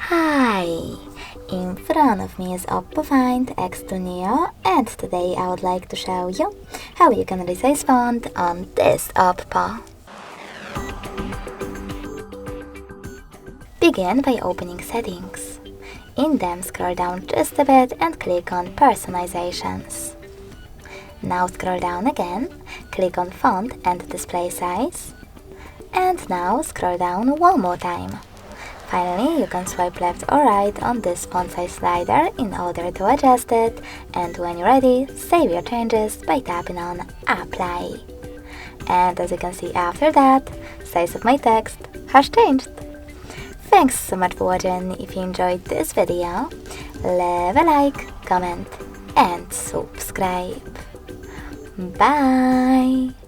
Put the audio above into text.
Hi! In front of me is OPPO Find X2 Neo, and today I would like to show you how you can resize font on this OPPO. Begin by opening Settings. In them, scroll down just a bit and click on Personalizations. Now scroll down again, click on Font and Display Size. And now scroll down one more time. Finally, you can swipe left or right on this font size slider in order to adjust it, and when you're ready, save your changes by tapping on Apply. And as you can see after that, size of my text has changed. Thanks so much for watching. If you enjoyed this video, leave a like, comment and subscribe. Bye!